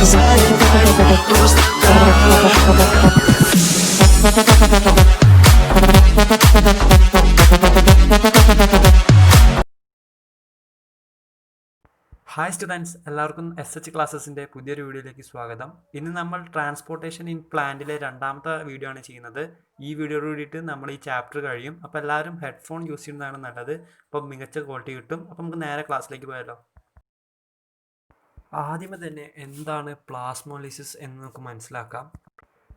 Hi students, എല്ലാവർക്കും SH ക്ലാസ്സസിൻ്റെ പുതിയൊരു വീഡിയോയിലേക്ക് സ്വാഗതം. ഇന്ന് നമ്മൾ ട്രാൻസ്പോർട്ടേഷൻ ഇൻ പ്ലാന്റിലെ രണ്ടാമത്തെ വീഡിയോ ആണ് ചെയ്യുന്നത്. ഈ വീഡിയോയോട് കൂടിയിട്ട് നമ്മൾ ഈ ചാപ്റ്റർ കഴിയും. അപ്പോൾ എല്ലാവരും ഹെഡ്ഫോൺ യൂസ് ചെയ്യുന്നതാണ് നല്ലത്. അപ്പോൾ മികച്ച ക്വാളിറ്റി കിട്ടും. അപ്പോൾ നമുക്ക് നേരെ ക്ലാസ്സിലേക്ക് പോയാലോ. ആദ്യമേ തന്നെ എന്താണ് പ്ലാസ്മോളിസിസ് എന്ന് നമുക്ക് മനസ്സിലാക്കാം.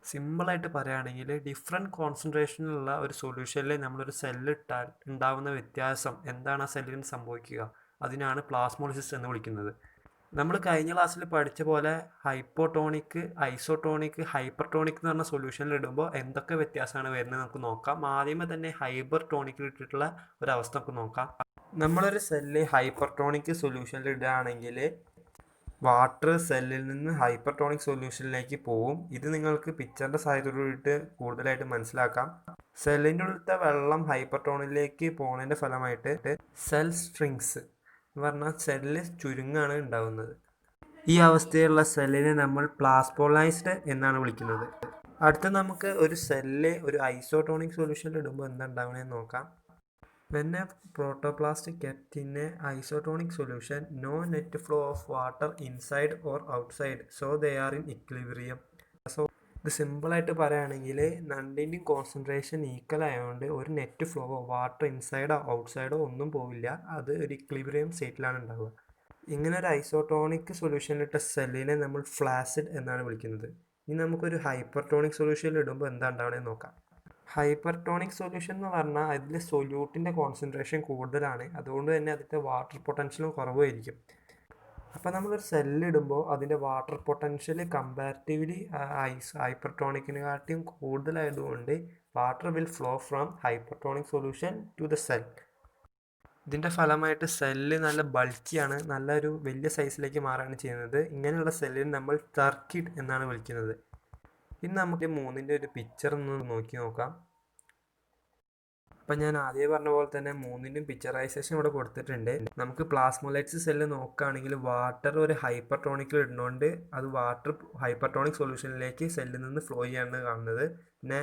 സിമ്പിളായിട്ട് പറയുകയാണെങ്കിൽ ഡിഫറെൻറ്റ് കോൺസെൻട്രേഷനിലുള്ള ഒരു സൊല്യൂഷനിൽ നമ്മളൊരു സെല്ല് ഇട്ടാൽ ഉണ്ടാകുന്ന വ്യത്യാസം എന്താണ് ആ സെല്ലിന് സംഭവിക്കുക, അതിനാണ് പ്ലാസ്മോളിസിസ് എന്ന് വിളിക്കുന്നത്. നമ്മൾ കഴിഞ്ഞ ക്ലാസ്സിൽ പഠിച്ച പോലെ ഹൈപ്പോട്ടോണിക്, ഐസോട്ടോണിക്, ഹൈപ്പർട്ടോണിക് എന്ന് പറഞ്ഞ സൊല്യൂഷനിൽ ഇടുമ്പോൾ എന്തൊക്കെ വ്യത്യാസമാണ് വരുന്നത് നമുക്ക് നോക്കാം. ആദ്യമേ തന്നെ ഹൈപ്പർ ടോണിക്കിൽ ഇട്ടിട്ടുള്ള ഒരവസ്ഥ നമുക്ക് നോക്കാം. നമ്മളൊരു സെല്ല് ഹൈപ്പർട്ടോണിക് സൊല്യൂഷനിൽ ഇടുകയാണെങ്കിൽ വാട്ടർ സെല്ലിൽ നിന്ന് ഹൈപ്പർട്ടോണിക് സൊല്യൂഷനിലേക്ക് പോവും. ഇത് നിങ്ങൾക്ക് പിക്ചറിൻ്റെ സഹായത്തോടുകൂടിയിട്ട് കൂടുതലായിട്ട് മനസ്സിലാക്കാം. സെല്ലിൻ്റെ ഉള്ളിലത്തെ വെള്ളം ഹൈപ്പർട്ടോണിലേക്ക് പോകുന്നതിൻ്റെ ഫലമായിട്ട് സെൽ സ്ട്രിങ്സ് എന്ന് പറഞ്ഞാൽ സെല്ല് ചുരുങ്ങാണ് ഉണ്ടാകുന്നത്. ഈ അവസ്ഥയിലുള്ള സെല്ലിനെ നമ്മൾ പ്ലാസ്മോളൈസ്ഡ് എന്നാണ് വിളിക്കുന്നത്. അടുത്ത നമുക്ക് ഒരു സെല്ല് ഒരു ഐസോട്ടോണിക് സൊല്യൂഷനിൽ ഇടുമ്പോൾ എന്താ ഉണ്ടാവുന്നതെന്ന് നോക്കാം. When a protoplastic kept in a isotonic solution, no net flow of water inside or outside, so they are in equilibrium. So ഇത് സിമ്പിളായിട്ട് പറയുകയാണെങ്കിൽ രണ്ടിൻ്റെയും കോൺസെൻട്രേഷൻ ഈക്വൽ ആയതുകൊണ്ട് ഒരു നെറ്റ് ഫ്ലോ വാട്ടർ ഇൻസൈഡോ ഔട്ട്സൈഡോ ഒന്നും പോവില്ല. അത് ഒരു ഇക്വിലിബ്രിയം സ്റ്റേറ്റിലാണ് ഉണ്ടാവുക. ഇങ്ങനെ ഒരു ഐസോട്ടോണിക് സൊല്യൂഷനിലിട്ട സെല്ലിനെ നമ്മൾ ഫ്ലാസിഡ് എന്നാണ് വിളിക്കുന്നത്. ഇനി നമുക്കൊരു ഹൈപ്പർട്ടോണിക് സൊല്യൂഷനിൽ ഇടുമ്പോൾ എന്താ ഉണ്ടാവണമെന്ന് നോക്കാം. ഹൈപ്പർട്ടോണിക് സൊല്യൂഷൻ എന്ന് പറഞ്ഞാൽ അതിൽ സൊല്യൂട്ടിൻ്റെ കോൺസെൻട്രേഷൻ കൂടുതലാണ്, അതുകൊണ്ട് തന്നെ അതിൻ്റെ വാട്ടർ പൊട്ടൻഷ്യലും കുറവായിരിക്കും. അപ്പോൾ നമ്മളൊരു സെല്ലിടുമ്പോൾ അതിൻ്റെ വാട്ടർ പൊട്ടൻഷ്യൽ കമ്പാരിറ്റീവ്ലി ഹൈപ്പർട്ടോണിക്കിനെക്കാട്ടിയും കൂടുതലായതുകൊണ്ട് water will flow from hypertonic solution to the cell. ഇതിൻ്റെ ഫലമായിട്ട് സെല്ല് നല്ല ബൾക്കിയാണ്, നല്ലൊരു വലിയ സൈസിലേക്ക് മാറുകയാണ് ചെയ്യുന്നത്. ഇങ്ങനെയുള്ള സെല്ലിന് നമ്മൾ സർക്കിഡ് എന്നാണ് വിളിക്കുന്നത്. ഇനി നമുക്ക് മൂന്നിൻ്റെ ഒരു പിക്ചർ ഒന്ന് നോക്കി നോക്കാം. അപ്പം ഞാൻ ആദ്യം പറഞ്ഞ പോലെ തന്നെ മൂന്നിൻ്റെയും പിക്ചറൈസേഷൻ ഇവിടെ കൊടുത്തിട്ടുണ്ട്. നമുക്ക് പ്ലാസ്മോലൈറ്റ്സ് സെല്ല് നോക്കുകയാണെങ്കിൽ വാട്ടർ ഒരു ഹൈപ്പർട്ടോണിക്കിൽ ഇടുന്നതുകൊണ്ട് അത് വാട്ടർ ഹൈപ്പർട്ടോണിക് സൊല്യൂഷനിലേക്ക് സെല്ലിൽ നിന്ന് ഫ്ലോ ചെയ്യാണ് കാണുന്നത്. പിന്നെ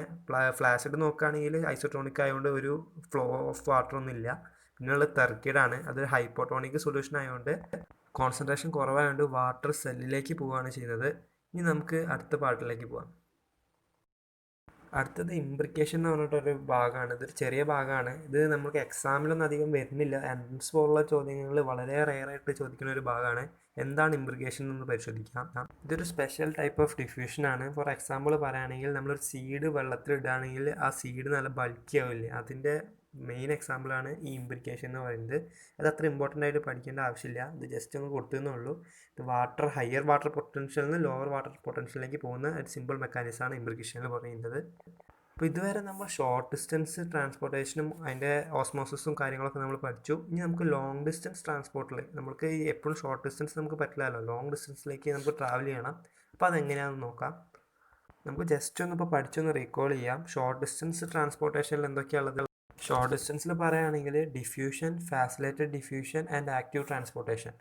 ഫ്ലാസിഡ് നോക്കുകയാണെങ്കിൽ ഐസോട്ടോണിക് ആയതുകൊണ്ട് ഒരു ഫ്ലോ ഓഫ് വാട്ടർ ഒന്നും ഇല്ല. പിന്നെയുള്ള തെർക്കിഡാണ്, അത് ഹൈപ്പോട്ടോണിക് സൊല്യൂഷൻ ആയതുകൊണ്ട് കോൺസെൻട്രേഷൻ കുറവായതുകൊണ്ട് വാട്ടർ സെല്ലിലേക്ക് പോവുകയാണ് ചെയ്യുന്നത്. ഇനി നമുക്ക് അടുത്ത പാർട്ടിലേക്ക് പോകാം. അടുത്തത് ഇംബ്രിക്കേഷൻ എന്ന് പറഞ്ഞിട്ടൊരു ഭാഗമാണ്. ഇതൊരു ചെറിയ ഭാഗമാണ്. ഇത് നമുക്ക് എക്സാമിലൊന്നും അധികം വരുന്നില്ല. എൻട്രൻസ് പോലുള്ള ചോദ്യങ്ങൾ വളരെ റെയറായിട്ട് ചോദിക്കുന്ന ഒരു ഭാഗമാണ്. എന്താണ് ഇംബ്രിക്കേഷൻ എന്ന് പരിശോധിക്കാം. ഇതൊരു സ്പെഷ്യൽ ടൈപ്പ് ഓഫ് ഡിഫ്യൂഷനാണ്. ഫോർ എക്സാമ്പിൾ പറയുകയാണെങ്കിൽ നമ്മളൊരു സീഡ് വെള്ളത്തിൽ ഇടുകയാണെങ്കിൽ ആ സീഡ് നല്ല ബൾക്കി ആവില്ലേ, അതിൻ്റെ മെയിൻ എക്സാമ്പിളാണ് ഈ ഇംബ്രിക്കേഷൻ എന്ന് പറയുന്നത്. അത് അത്ര ഇമ്പോർട്ടൻ്റ് ആയിട്ട് പഠിക്കേണ്ട ആവശ്യമില്ല, ഇത് ജസ്റ്റ് ഒന്ന് കൊടുത്തതെന്നേ ഉള്ളൂ. ഇത് ഹയർ വാട്ടർ പൊട്ടൻഷ്യലിൽ നിന്ന് ലോവർ വാട്ടർ പൊട്ടൻഷ്യലിലേക്ക് പോകുന്ന ഒരു സിമ്പിൾ മെക്കാനിസമാണ് ഇംബ്രിക്കേഷൻ എന്ന് പറയുന്നത്. അപ്പോൾ ഇതുവരെ നമ്മൾ ഷോർട്ട് ഡിസ്റ്റൻസ് ട്രാൻസ്പോർട്ടേഷനും അതിൻ്റെ ഓസ്മോസിസും കാര്യങ്ങളൊക്കെ നമ്മൾ പഠിച്ചു. ഇനി നമുക്ക് ലോങ് ഡിസ്റ്റൻസ് ട്രാൻസ്പോർട്ടിൽ നമുക്ക് എപ്പോഴും ഷോർട്ട് ഡിസ്റ്റൻസ് നമുക്ക് പറ്റില്ലല്ലോ, ലോങ് ഡിസ്റ്റൻസിലേക്ക് നമുക്ക് ട്രാവൽ ചെയ്യണം. അപ്പോൾ അതെങ്ങനെയാണെന്ന് നോക്കാം. നമുക്ക് ജസ്റ്റ് ഒന്ന് ഇപ്പോൾ പഠിച്ചൊന്ന് റീകോൾ ചെയ്യാം. ഷോർട്ട് ഡിസ്റ്റൻസ് ട്രാൻസ്പോർട്ടേഷനിൽ എന്തൊക്കെയാണുള്ളത്? ഷോർട്ട് ഡിസ്റ്റൻസിൽ പറയുകയാണെങ്കിൽ diffusion, facilitated diffusion and active transportation.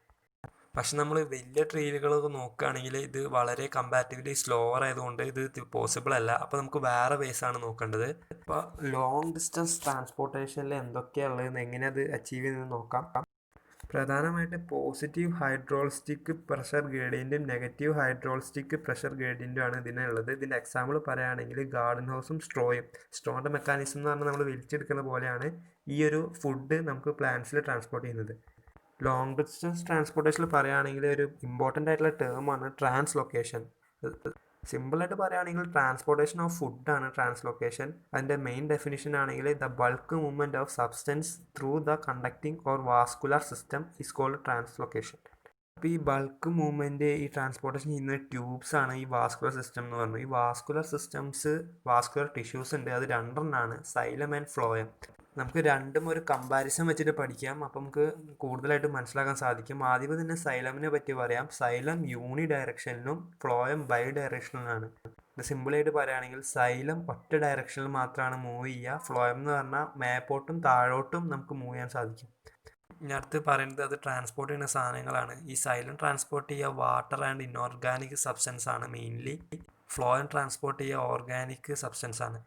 പക്ഷെ നമ്മൾ വലിയ ട്രെയിനുകളൊക്കെ നോക്കുകയാണെങ്കിൽ ഇത് വളരെ കമ്പാരിറ്റീവ്ലി സ്ലോവർ ആയതുകൊണ്ട് ഇത് പോസിബിൾ അല്ല. അപ്പോൾ നമുക്ക് വേറെ വേസാണ് നോക്കേണ്ടത്. അപ്പോൾ ലോങ് ഡിസ്റ്റൻസ് ട്രാൻസ്പോർട്ടേഷനിൽ എന്തൊക്കെയാണുള്ളത്, എങ്ങനെ അത് അച്ചീവ് ചെയ്ത് നോക്കാം. പ്രധാനമായിട്ട് പോസിറ്റീവ് ഹൈഡ്രോളിസ്റ്റിക് പ്രഷർ ഗ്രേഡിയൻറ്റും നെഗറ്റീവ് ഹൈഡ്രോളിസ്റ്റിക് പ്രഷർ ഗ്രേഡിയൻറ്റുമാണ് ഇതിനുള്ളത്. ഇതിൻ്റെ എക്സാമ്പിൾ പറയുകയാണെങ്കിൽ ഗാർഡൻ ഹൗസും സ്ട്രോയുടെ മെക്കാനിസം എന്ന് പറഞ്ഞാൽ നമ്മൾ വലിച്ചെടുക്കുന്ന പോലെയാണ് ഈ ഒരു ഫുഡ് നമുക്ക് പ്ലാന്റ്സിൽ ട്രാൻസ്പോർട്ട് ചെയ്യുന്നത്. ലോങ് ഡിസ്റ്റൻസ് ട്രാൻസ്പോർട്ടേഷനിൽ പറയുകയാണെങ്കിൽ ഒരു ഇമ്പോർട്ടൻ്റ് ആയിട്ടുള്ള ടേമാണ് ട്രാൻസ്ലൊക്കേഷൻ. സിമ്പിളായിട്ട് പറയുകയാണെങ്കിൽ ട്രാൻസ്പോർട്ടേഷൻ ഓഫ് ഫുഡാണ് ട്രാൻസ്ലൊക്കേഷൻ. അതിൻ്റെ മെയിൻ ഡെഫിനിഷൻ ആണെങ്കിൽ the bulk movement of substance through the conducting or vascular system is called translocation. അപ്പോൾ ഈ ബൾക്ക് മൂവ്മെൻറ്റ് ഈ ട്രാൻസ്പോർട്ടേഷൻ ചെയ്യുന്ന ട്യൂബ്സ് ആണ് ഈ വാസ്കുലർ സിസ്റ്റം എന്ന് പറയുന്നത്. ഈ വാസ്കുലർ സിസ്റ്റംസ്, വാസ്കുലർ ടിഷ്യൂസ് ഉണ്ട്, അത് രണ്ടെണ്ണമാണ്, സൈലം ആൻഡ് ഫ്ലോയം. നമുക്ക് രണ്ടും ഒരു കമ്പാരിസൺ വെച്ചിട്ട് പഠിക്കാം. അപ്പം നമുക്ക് കൂടുതലായിട്ട് മനസ്സിലാക്കാൻ സാധിക്കും. ആദ്യമേ തന്നെ സൈലമിനെ പറ്റി പറയാം. സൈലം യൂണി ഡയറക്ഷനിലും ഫ്ലോയം ബൈ ഡയറക്ഷനിലാണ്. ഇത് സിമ്പിളായിട്ട് പറയുകയാണെങ്കിൽ സൈലം ഒറ്റ ഡയറക്ഷനിൽ മാത്രമാണ് മൂവ് ചെയ്യുക. ഫ്ലോയം എന്ന് പറഞ്ഞാൽ മേപ്പോട്ടും താഴോട്ടും നമുക്ക് മൂവ് ചെയ്യാൻ സാധിക്കും. ഇനി അടുത്ത് പറയുന്നത് അത് ട്രാൻസ്പോർട്ട് ചെയ്യുന്ന സാധനങ്ങളാണ്. ഈ സൈലം ട്രാൻസ്പോർട്ട് ചെയ്യുക വാട്ടർ ആൻഡ് ഇൻഓർഗാനിക് സബ്സ്റ്റൻസ് ആണ് മെയിൻലി. ഫ്ലോയം ട്രാൻസ്പോർട്ട് ചെയ്യുക ഓർഗാനിക് സബ്സ്റ്റൻസ് ആണ്.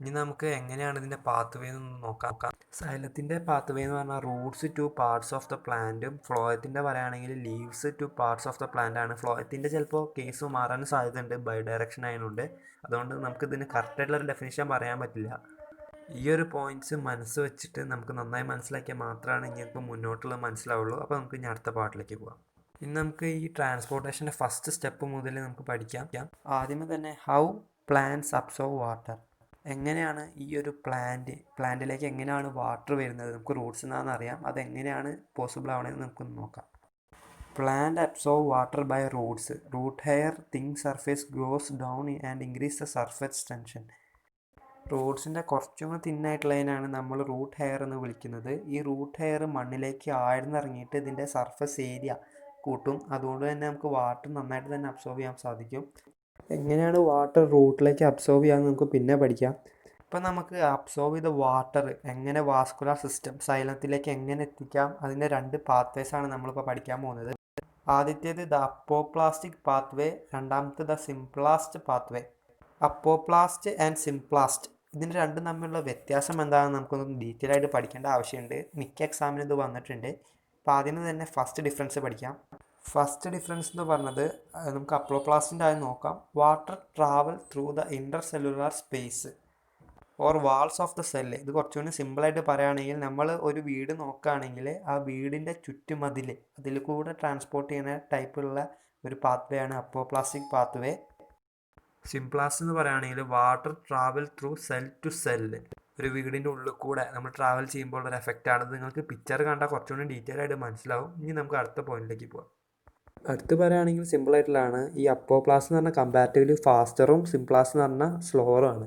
ഇനി നമുക്ക് എങ്ങനെയാണ് ഇതിൻ്റെ പാത്ത് വേ എന്ന് നോക്കാം. സൈലത്തിൻ്റെ പാത്ത് വേ എന്ന് പറഞ്ഞാൽ roots to parts of the പ്ലാന്റും ഫ്ലോയത്തിൻ്റെ പറയുകയാണെങ്കിൽ leaves to parts of the plant ആണ്. ഫ്ലോയത്തിൻ്റെ ചിലപ്പോൾ കേസ് മാറാൻ സാധ്യതയുണ്ട് ബൈ ഡയറക്ഷൻ ആയതുകൊണ്ട്. അതുകൊണ്ട് നമുക്ക് ഇതിന് കറക്റ്റായിട്ടുള്ളൊരു ഡെഫിനിഷൻ പറയാൻ പറ്റില്ല. ഈ ഒരു പോയിന്റ്സ് മനസ്സ് വെച്ചിട്ട് നമുക്ക് നന്നായി മനസ്സിലാക്കിയാൽ മാത്രമാണ് ഇനിയിപ്പോൾ മുന്നോട്ടുള്ളത് മനസ്സിലാവുള്ളൂ. അപ്പോൾ നമുക്ക് ഇനി അടുത്ത പാർട്ടിലേക്ക് പോകാം. ഇനി നമുക്ക് ഈ ട്രാൻസ്പോർട്ടേഷൻ്റെ ഫസ്റ്റ് സ്റ്റെപ്പ് മുതൽ നമുക്ക് പഠിക്കാം. ആദ്യമേ തന്നെ ഹൗ പ്ലാന്റ്സ് അബ്സോർവ് വാട്ടർ. എങ്ങനെയാണ് ഈ ഒരു പ്ലാന്റിലേക്ക് എങ്ങനെയാണ് വാട്ടർ വരുന്നത്, നമുക്ക് റൂട്ട്സ് എന്നാണെന്ന് അറിയാം. അതെങ്ങനെയാണ് പോസിബിൾ ആവണമെന്ന് നമുക്കൊന്ന് നോക്കാം. Plant absorb water by roots. Root hair thing surface grows down and increase the surface tension. റൂട്ട്സിൻ്റെ കുറച്ചും കൂടി തിന്നായിട്ടുള്ളതിനാണ് നമ്മൾ റൂട്ട് ഹെയർ എന്ന് വിളിക്കുന്നത്. ഈ റൂട്ട് ഹെയർ മണ്ണിലേക്ക് ആഴ്ന്നിറങ്ങിയിട്ട് ഇതിൻ്റെ സർഫസ് ഏരിയ കൂട്ടും. അതുകൊണ്ട് തന്നെ നമുക്ക് വാട്ടർ നന്നായിട്ട് തന്നെ അബ്സോർവ് ചെയ്യാൻ സാധിക്കും. എങ്ങനെയാണ് വാട്ടർ റൂട്ടിലേക്ക് അബ്സോർവ് ചെയ്യാമെന്ന് നമുക്ക് പിന്നെ പഠിക്കാം. ഇപ്പം നമുക്ക് അബ്സോർവ് ചെയ്ത വാട്ടർ എങ്ങനെ വാസ്കുലർ സിസ്റ്റം സൈലത്തിലേക്ക് എങ്ങനെ എത്തിക്കാം, അതിൻ്റെ 2 പാത്വേസാണ് നമ്മളിപ്പോൾ പഠിക്കാൻ പോകുന്നത്. ആദ്യത്തേത് ദ അപ്പോപ്ലാസ്റ്റിക് പാത്വേ, രണ്ടാമത്തെ the symplast pathway. Apoplast and symplast ഇതിൻ്റെ രണ്ടും തമ്മിലുള്ള വ്യത്യാസം എന്താണെന്ന് നമുക്കൊന്ന് ഡീറ്റെയിൽ ആയിട്ട് പഠിക്കേണ്ട ആവശ്യമുണ്ട്. മിക്ക എക്സാമിന് ഇത് വന്നിട്ടുണ്ട്. അപ്പോൾ ആദ്യം തന്നെ ഫസ്റ്റ് ഡിഫറൻസ് പഠിക്കാം. ഫസ്റ്റ് ഡിഫറൻസ് എന്ന് പറഞ്ഞത് നമുക്ക് അപ്പോപ്ലാസ്റ്റിൻ്റെ ആയി നോക്കാം. Water travel through the inter cellular space or walls of the cell. ഇത് കുറച്ചുകൂടി സിമ്പിളായിട്ട് പറയുകയാണെങ്കിൽ നമ്മൾ ഒരു വീട് നോക്കുകയാണെങ്കിൽ ആ വീടിൻ്റെ ചുറ്റുമതിൽ അതിൽ കൂടെ ട്രാൻസ്പോർട്ട് ചെയ്യുന്ന ടൈപ്പുള്ള ഒരു പാത്വേ ആണ് അപ്പോപ്ലാസ്റ്റിക് പാത്വേ. സിംപ്ലാസ്റ്റ് എന്ന് പറയുകയാണെങ്കിൽ water travel through cell to cell. ഒരു വീടിൻ്റെ ഉള്ളിൽ കൂടെ നമ്മൾ ട്രാവൽ ചെയ്യുമ്പോൾ ഒരു എഫക്റ്റാണ്. നിങ്ങൾക്ക് പിക്ചർ കണ്ടാൽ കുറച്ചുകൂടി ഡീറ്റെയിൽ ആയിട്ട് മനസ്സിലാവും. ഇനി നമുക്ക് അടുത്ത പോയിന്റിലേക്ക് പോകാം. അടുത്ത് പറയുകയാണെങ്കിൽ സിമ്പിളായിട്ടുള്ളതാണ്. ഈ അപ്പോപ്ലാസ്റ്റ് എന്ന് പറഞ്ഞാൽ കമ്പാരിറ്റീവ്ലി ഫാസ്റ്ററും സിംപ്ലാസ്റ്റ് എന്ന് പറഞ്ഞാൽ സ്ലോവറും ആണ്.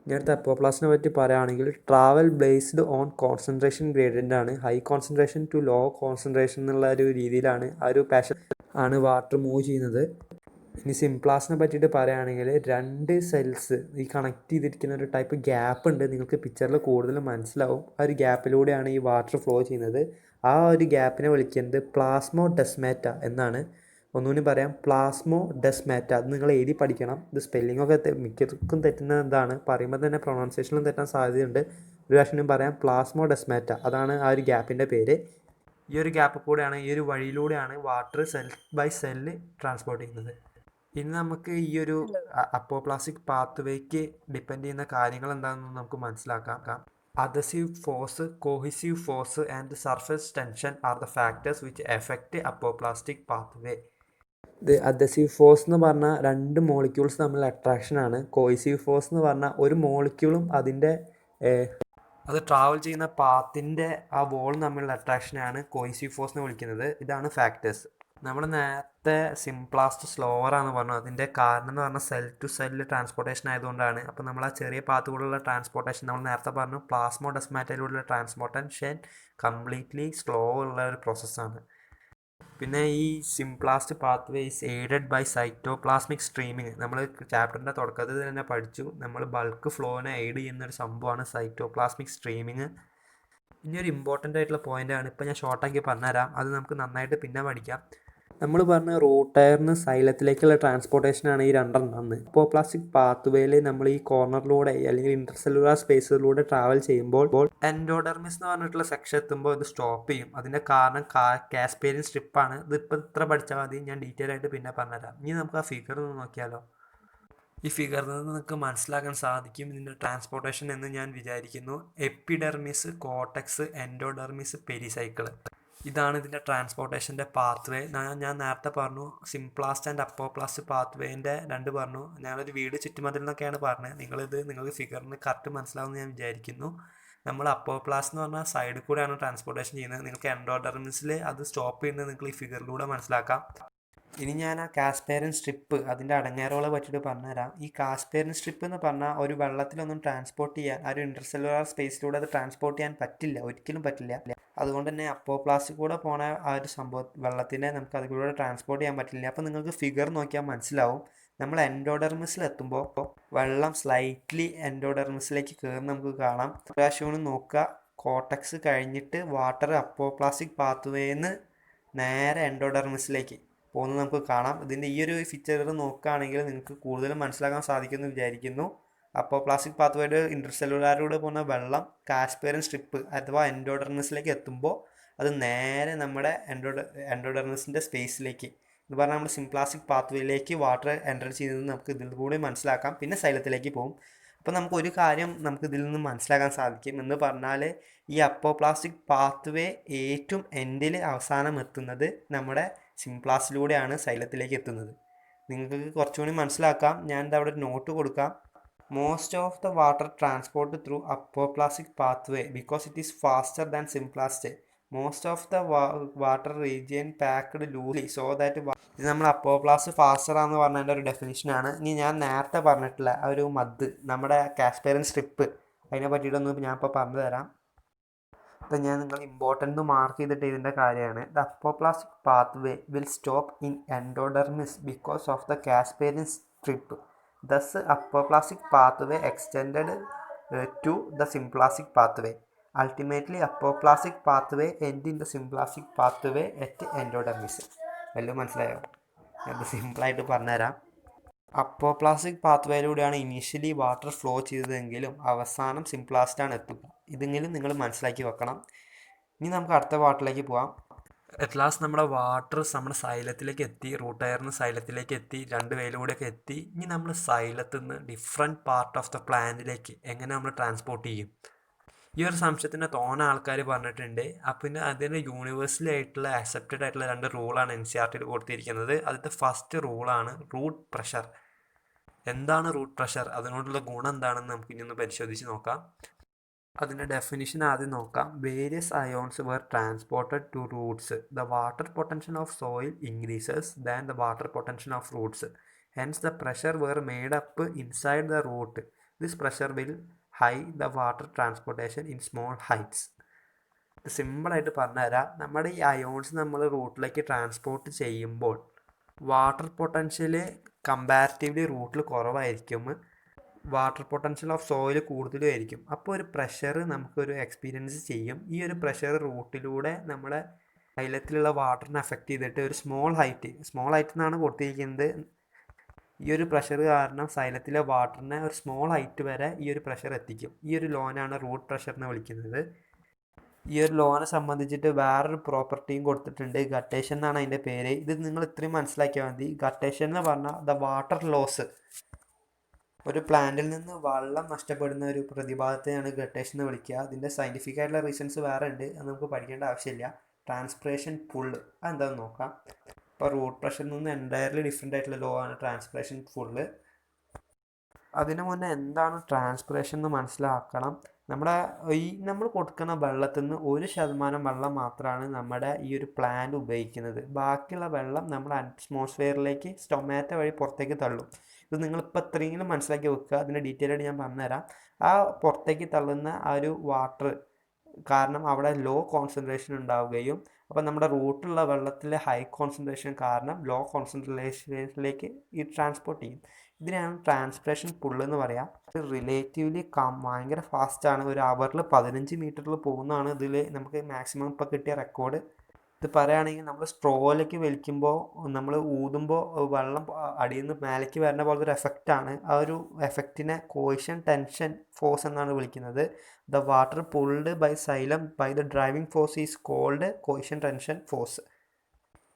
ഇനി അടുത്ത അപ്പോപ്ലാസ്റ്റിനെ പറ്റി പറയുകയാണെങ്കിൽ travel based on concentration gradient ആണ്. High concentration to low concentration എന്നുള്ള ഒരു രീതിയിലാണ് ആ ഒരു പാഷൻ ആണ് വാട്ടർ മൂവ് ചെയ്യുന്നത്. ഇനി സിംപ്ലാസ്റ്റിനെ പറ്റിയിട്ട് പറയുകയാണെങ്കിൽ 2 സെൽസ് ഈ കണക്ട് ചെയ്തിരിക്കുന്ന ഒരു ടൈപ്പ് ഗ്യാപ്പ് ഉണ്ട്. നിങ്ങൾക്ക് പിക്ചറിൽ കൂടുതൽ മനസ്സിലാവും. ആ ഒരു ഗ്യാപ്പിലൂടെയാണ് ഈ വാട്ടർ ഫ്ലോ ചെയ്യുന്നത്. ആ ഒരു ഗ്യാപ്പിനെ വിളിക്കുന്നത് പ്ലാസ്മോ ഡെസ്മാറ്റ എന്നാണ്. ഒന്നുകൂടി പറയാം, പ്ലാസ്മോ ഡെസ്മാറ്റ. അത് നിങ്ങൾ എഴുതി പഠിക്കണം. ഇത് സ്പെല്ലിങ്ങൊക്കെ മിക്കവർക്കും തെറ്റുന്ന ഇതാണ്. പറയുമ്പോൾ തന്നെ പ്രൊണൗൺസിയേഷനിലും തെറ്റാൻ സാധ്യതയുണ്ട്. ഒരു പ്രാവശ്യം പറയാം, പ്ലാസ്മോ ഡെസ്മാറ്റ. അതാണ് ആ ഒരു ഗ്യാപ്പിൻ്റെ പേര്. ഈ ഒരു ഗ്യാപ്പ് കൂടെയാണ്, ഈ ഒരു വഴിയിലൂടെയാണ് water cell by cell transport ചെയ്യുന്നത്. ഇനി നമുക്ക് ഈ ഒരു അപ്പോപ്ലാസ്റ്റിക് പാത്വേക്ക് ഡിപ്പെൻഡ് ചെയ്യുന്ന കാര്യങ്ങൾ എന്താണെന്ന് നമുക്ക് മനസ്സിലാക്കാം. Adhesive force, cohesive force and surface tension are the factors which affect apoplastic pathway. ഇത് അദസീവ് ഫോഴ്സ് എന്ന് പറഞ്ഞാൽ 2 മോളിക്യൂൾസ് തമ്മിലുള്ള അട്രാക്ഷനാണ്. കോഹിസീവ് ഫോഴ്സ് എന്ന് പറഞ്ഞാൽ ഒരു മോളിക്യൂളും അതിൻ്റെ അത് ട്രാവൽ ചെയ്യുന്ന പാത്തിൻ്റെ ആ വോളും തമ്മിലുള്ള അട്രാക്ഷനാണ് കോഹിസീവ് ഫോഴ്സ് എന്ന് വിളിക്കുന്നത്. ഇതാണ് ഫാക്ടേഴ്സ്. നമ്മൾ നേരത്തെ സിംപ്ലാസ്റ്റ് സ്ലോവറാണെന്ന് പറഞ്ഞു. അതിൻ്റെ കാരണം എന്ന് പറഞ്ഞാൽ സെൽ ടു സെല്ല് ട്രാൻസ്പോർട്ടേഷൻ ആയതുകൊണ്ടാണ്. അപ്പോൾ നമ്മൾ ആ ചെറിയ പാത്തുകൂടെയുള്ള ട്രാൻസ്പോർട്ടേഷൻ നമ്മൾ നേരത്തെ പറഞ്ഞു പ്ലാസ്മോ ഡെസ്മാറ്റയിലൂടെയുള്ള ട്രാൻസ്പോർട്ടേഷൻ കംപ്ലീറ്റ്ലി സ്ലോ ഉള്ള ഒരു പ്രോസസ്സാണ്. പിന്നെ ഈ symplast pathway is aided by cytoplasmic streaming. നമ്മൾ ചാപ്റ്ററിൻ്റെ തുടക്കത്തിൽ തന്നെ പഠിച്ചു. നമ്മൾ ബൾക്ക് ഫ്ലോനെ എയ്ഡ് ചെയ്യുന്നൊരു സംഭവമാണ് സൈറ്റോപ്ലാസ്മിക് സ്ട്രീമിങ്. ഇനി ഒരു ഇമ്പോർട്ടൻ്റ് ആയിട്ടുള്ള പോയിൻ്റാണ്, ഇപ്പോൾ ഞാൻ ഷോർട്ടാക്കി പറഞ്ഞുതരാം. അത് നമുക്ക് നന്നായിട്ട് പിന്നെ പഠിക്കാം. നമ്മൾ പറഞ്ഞ റൂട്ട് ടയറിന് സൈലത്തിലേക്കുള്ള ട്രാൻസ്പോർട്ടേഷനാണ് ഈ 2 അപ്പോപ്ലാസ്റ്റിക് പാത്വേയിൽ നമ്മൾ ഈ കോർണറിലൂടെ അല്ലെങ്കിൽ ഇൻ്റർസെല്ലുലാർ സ്പേസിലൂടെ ട്രാവൽ ചെയ്യുമ്പോൾ എൻഡോഡെർമിസ് എന്ന് പറഞ്ഞിട്ടുള്ള സെക്ഷൻ എത്തുമ്പോൾ ഇത് സ്റ്റോപ്പ് ചെയ്യും. അതിൻ്റെ കാരണം കാസ്പേരിയൻ സ്ട്രിപ്പാണ്. ഇതിപ്പോൾ ഇത്ര പഠിച്ചാൽ മതി, ഞാൻ ഡീറ്റെയിൽ ആയിട്ട് പിന്നെ പറഞ്ഞുതരാം. ഇനി നമുക്ക് ആ ഫിഗർ ഒന്ന് നോക്കിയാലോ. ഈ ഫിഗറിൽ നിന്ന് നിങ്ങൾക്ക് മനസ്സിലാക്കാൻ സാധിക്കും ഇതിൻ്റെ ട്രാൻസ്പോർട്ടേഷൻ എന്ന് ഞാൻ വിചാരിക്കുന്നു. Epidermis, cortex, endodermis, pericycle. ഇതാണ് ഇതിൻ്റെ ട്രാൻസ്പോർട്ടേഷൻ്റെ പാത്വേ. ഞാൻ നേരത്തെ പറഞ്ഞു സിംപ്ലാസ്റ്റ് ആൻഡ് അപ്പോപ്ലാസ്റ്റ് പാത്വേൻ്റെ 2 പറഞ്ഞു. ഞാനൊരു വീട് ചുറ്റുമതിൽ നിന്നൊക്കെയാണ് പറഞ്ഞത്. നിങ്ങൾക്ക് ഫിഗറിന് കറക്റ്റ് മനസ്സിലാവുമെന്ന് ഞാൻ വിചാരിക്കുന്നു. നമ്മൾ അപ്പോപ്ലാസ്റ്റ് എന്ന് പറഞ്ഞാൽ സൈഡിൽ കൂടെയാണ് ട്രാൻസ്പോർട്ടേഷൻ ചെയ്യുന്നത്. നിങ്ങൾക്ക് എൻഡോഡെർമിസിൽ അത് സ്റ്റോപ്പ് ചെയ്യുന്നത് നിങ്ങൾക്ക് ഈ ഫിഗറിലൂടെ മനസ്സിലാക്കാം. ഇനി ഞാൻ ആ കാസ്പേരിയൻ സ്ട്രിപ്പ് അതിൻ്റെ അടങ്ങേറുകളെ പറ്റിയിട്ട് പറഞ്ഞുതരാം. ഈ കാസ്പേരിയൻ സ്ട്രിപ്പ് എന്ന് പറഞ്ഞാൽ ഒരു വെള്ളത്തിലൊന്നും ട്രാൻസ്പോർട്ട് ചെയ്യാൻ, ആ ഒരു ഇൻ്റർസെല്ലുലാർ സ്പേസിലൂടെ അത് ട്രാൻസ്പോർട്ട് ചെയ്യാൻ പറ്റില്ല, ഒരിക്കലും പറ്റില്ല. അതുകൊണ്ട് തന്നെ അപ്പോപ്ലാസ്റ്റിക് കൂടെ പോണ ആ ഒരു സംഭവം വെള്ളത്തിനെ നമുക്ക് അതിലൂടെ ട്രാൻസ്പോർട്ട് ചെയ്യാൻ പറ്റില്ല. അപ്പോൾ നിങ്ങൾക്ക് ഫിഗർ നോക്കിയാൽ മനസ്സിലാവും. നമ്മൾ എൻഡോഡെർമിസിൽ എത്തുമ്പോൾ വെള്ളം സ്ലൈറ്റ്ലി എൻഡോഡെർമിസിലേക്ക് കയറി നമുക്ക് കാണാം. പ്രാവശ്യം നോക്കുക, കോർട്ടക്സ് കഴിഞ്ഞിട്ട് വാട്ടർ അപ്പോപ്ലാസ്റ്റിക് പാത്വേന്ന് നേരെ എൻഡോഡെർമിസിലേക്ക് പോകുന്നത് നമുക്ക് കാണാം. ഇതിൻ്റെ ഈ ഒരു ഫീച്ചർ നോക്കുകയാണെങ്കിൽ നിങ്ങൾക്ക് കൂടുതലും മനസ്സിലാക്കാൻ സാധിക്കുമെന്ന് വിചാരിക്കുന്നു. അപ്പോപ്ലാസ്റ്റിക് പാത്വേയുടെ ഇൻ്റർസെല്ലുലാരിലൂടെ പോകുന്ന വെള്ളം കാസ്പേറിയൻ സ്ട്രിപ്പ് അഥവാ എൻഡോഡെർമിസിലേക്ക് എത്തുമ്പോൾ അത് നേരെ നമ്മുടെ എൻഡോഡെർമിസിൻ്റെ സ്പേസിലേക്ക് എന്ന് പറഞ്ഞാൽ നമ്മൾ സിംപ്ലാസ്റ്റിക് പാത്വേയിലേക്ക് വാട്ടർ എൻ്റർ ചെയ്യുന്നത് നമുക്ക് ഇതിൽ കൂടി മനസ്സിലാക്കാം. പിന്നെ സൈലത്തിലേക്ക് പോകും. അപ്പോൾ നമുക്കൊരു കാര്യം നമുക്ക് ഇതിൽ നിന്ന് മനസ്സിലാക്കാൻ സാധിക്കും എന്ന് പറഞ്ഞാൽ ഈ അപ്പോപ്ലാസ്റ്റിക് പാത്വേ ഏറ്റവും എൻഡിൽ അവസാനം എത്തുന്നത് നമ്മുടെ സിംപ്ലാസിലൂടെയാണ് സൈലത്തിലേക്ക് എത്തുന്നത്. നിങ്ങൾക്ക് കുറച്ചുകൂടി മനസ്സിലാക്കാം. ഞാൻ എന്താ അവിടെ നോട്ട് കൊടുക്കാം. Most of the water transport through apoplastic pathway because it is faster than symplast. Most of the water region packed loosely so that ഇത് നമ്മൾ അപ്പോപ്ലാസ്റ്റ് ഫാസ്റ്റർ ആണെന്ന് പറഞ്ഞതിൻ്റെ ഒരു ഡെഫിനിഷനാണ്. ഇനി ഞാൻ നേരത്തെ പറഞ്ഞിട്ടുള്ള ആ ഒരു മദ് നമ്മുടെ കാസ്പേറിയൻ സ്ട്രിപ്പ് അതിനെ പറ്റിയിട്ടൊന്നും ഞാൻ ഇപ്പോൾ പറഞ്ഞു തരാം. അപ്പം ഞാൻ നിങ്ങൾ ഇമ്പോർട്ടൻ്റ് മാർക്ക് ചെയ്തിട്ട് ഇതിൻ്റെ കാര്യമാണ്. The apoplastic pathway will stop in endodermis because of the Casparian strip. Thus apoplastic pathway extended to the symplastic pathway. Ultimately apoplastic pathway end in the symplastic pathway at endodermis. വല്ലതും മനസ്സിലായോ? അത് സിമ്പിളായിട്ട് പറഞ്ഞുതരാം. Apoplastic പാത്വേയിലൂടെയാണ് initially water flow ചെയ്തതെങ്കിലും അവസാനം സിംപ്ലാസ്റ്റാണ് എത്തുക. ഇതെങ്കിലും നിങ്ങൾ മനസ്സിലാക്കി വെക്കണം. ഇനി നമുക്ക് അടുത്ത വാട്ടറിലേക്ക് പോകാം. അറ്റ് ലാസ്റ്റ് നമ്മുടെ വാട്ടർ നമ്മുടെ സൈലത്തിലേക്ക് എത്തി, റൂട്ട് എയറിന് സൈലത്തിലേക്ക് എത്തി, രണ്ട് വെയിലൂടെയൊക്കെ എത്തി. ഇനി നമ്മൾ സൈലത്തിൽ നിന്ന് ഡിഫറെൻറ്റ് പാർട്ട് ഓഫ് ദ പ്ലാന്റിലേക്ക് എങ്ങനെ നമ്മൾ ട്രാൻസ്പോർട്ട് ചെയ്യും? ഈ ഒരു സംശയത്തിന് തോന്ന ആൾക്കാർ പറഞ്ഞിട്ടുണ്ട്. പിന്നെ അതിന് യൂണിവേഴ്സലി ആയിട്ടുള്ള അക്സെപ്റ്റഡ് ആയിട്ടുള്ള 2 റൂളാണ് NCERT കൊടുത്തിരിക്കുന്നത്. അതിൻ്റെ ഫസ്റ്റ് റൂളാണ് റൂട്ട് പ്രഷർ. എന്താണ് റൂട്ട് പ്രഷർ, അതിനോടുള്ള ഗുണം എന്താണെന്ന് നമുക്ക് ഇനി ഒന്ന് പരിശോധിച്ച് നോക്കാം. അതിൻ്റെ ഡെഫിനിഷൻ ആദ്യം നോക്കാം. Various ions were transported to roots. The water potential of soil increases than the water potential of roots. Hence the pressure were made up inside the root. This pressure will high the water transportation in small heights. ഇത് സിമ്പിളായിട്ട് പറഞ്ഞുതരാം. നമ്മുടെ ഈ ions നമ്മൾ റൂട്ടിലേക്ക് transport ചെയ്യുമ്പോൾ water potential comparatively റൂട്ടിൽ കുറവായിരിക്കും, വാട്ടർ പൊട്ടൻഷ്യൽ ഓഫ് സോയിൽ കൂടുതലുമായിരിക്കും. അപ്പോൾ ഒരു പ്രഷർ നമുക്കൊരു എക്സ്പീരിയൻസ് ചെയ്യും. ഈ ഒരു പ്രഷർ റൂട്ടിലൂടെ നമ്മുടെ സൈലത്തിലുള്ള വാട്ടറിനെ അഫക്റ്റ് ചെയ്തിട്ട് ഒരു സ്മോൾ ഹൈറ്റ് എന്നാണ് കൊടുത്തിരിക്കുന്നത്. ഈ ഒരു പ്രഷർ കാരണം സൈലത്തിലെ വാട്ടറിനെ ഒരു സ്മോൾ ഹൈറ്റ് വരെ ഈ ഒരു പ്രഷർ എത്തിക്കും. ഈ ഒരു ലോനാണ് റൂട്ട് പ്രഷർ എന്ന് വിളിക്കുന്നത്. ഈ ഒരു ലോനെ സംബന്ധിച്ചിട്ട് വേറൊരു പ്രോപ്പർട്ടിയും കൊടുത്തിട്ടുണ്ട്, ഗട്ടേഷൻ എന്നാണ് അതിൻ്റെ പേര്. ഇത് നിങ്ങൾ ഇത്രയും മനസ്സിലാക്കിയാൽ മതി. ഗട്ടേഷൻ എന്ന് പറഞ്ഞാൽ ദ വാട്ടർ ലോസ്, ഒരു പ്ലാന്റിൽ നിന്ന് വെള്ളം നഷ്ടപ്പെടുന്ന ഒരു പ്രതിഭാസത്തെയാണ് ഗട്ടേഷൻ എന്ന് വിളിക്കുക. അതിൻ്റെ സയൻറ്റിഫിക് ആയിട്ടുള്ള റീസൺസ് വേറെ ഉണ്ട്, അത് നമുക്ക് പഠിക്കേണ്ട ആവശ്യമില്ല. ട്രാൻസ്പിറേഷൻ പുള്ള് അതെന്താണെന്ന് നോക്കാം. ഇപ്പോൾ റൂട്ട് പ്രഷറിൽ നിന്ന് എൻറ്റയർലി ഡിഫറെൻ്റ് ആയിട്ടുള്ള ലോ ആണ് ട്രാൻസ്പിറേഷൻ പുള്ള്. അതിനു മുന്നേ എന്താണ് ട്രാൻസ്പിറേഷൻ എന്ന് മനസ്സിലാക്കണം. നമ്മൾ കൊടുക്കുന്ന വെള്ളത്തിൽ നിന്ന് 1% വെള്ളം മാത്രമാണ് നമ്മുടെ ഈ ഒരു പ്ലാന്റ് ഉപയോഗിക്കുന്നത്. ബാക്കിയുള്ള വെള്ളം നമ്മുടെ അറ്റ്മോസ്ഫിയറിലേക്ക് സ്റ്റൊമാറ്റോ വഴി പുറത്തേക്ക് തള്ളും. ഇത് നിങ്ങളിപ്പോൾ എത്രയെങ്കിലും മനസ്സിലാക്കി വെക്കുക. അതിൻ്റെ ഡീറ്റെയിൽ ആയിട്ട് ഞാൻ പറഞ്ഞുതരാം. ആ പുറത്തേക്ക് തള്ളുന്ന ആ ഒരു വാട്ടർ കാരണം അവിടെ ലോ കോൺസെൻട്രേഷൻ ഉണ്ടാവുകയും അപ്പോൾ നമ്മുടെ റൂട്ടിലുള്ള വെള്ളത്തിലെ ഹൈ കോൺസെൻട്രേഷൻ കാരണം ലോ കോൺസെൻട്രേഷനിലേക്ക് ഈ ട്രാൻസ്പോർട്ട് ചെയ്യും. ഇതിനാണ് ട്രാൻസ്പിറേഷൻ പുള്ള് എന്ന് പറയാം. റിലേറ്റീവ്ലി ഭയങ്കര ഫാസ്റ്റാണ്. ഒരു അവറിൽ 15 മീറ്ററിൽ പോകുന്നതാണ് ഇതിൽ നമുക്ക് മാക്സിമം ഇപ്പോൾ കിട്ടിയ റെക്കോർഡ്. ഇത് പറയുകയാണെങ്കിൽ നമ്മൾ സ്ട്രോയിലേക്ക് വലിക്കുമ്പോൾ നമ്മൾ ഊതുമ്പോൾ വെള്ളം അടിയിൽ നിന്ന് മേലേക്ക് വരുന്ന പോലത്തെ ഒരു എഫക്റ്റാണ്. ആ ഒരു എഫക്റ്റിനെ കോയിഷൻ ടെൻഷൻ ഫോഴ്സ് എന്നാണ് വിളിക്കുന്നത്. The water pulled by xylem by the driving force is called cohesion tension force.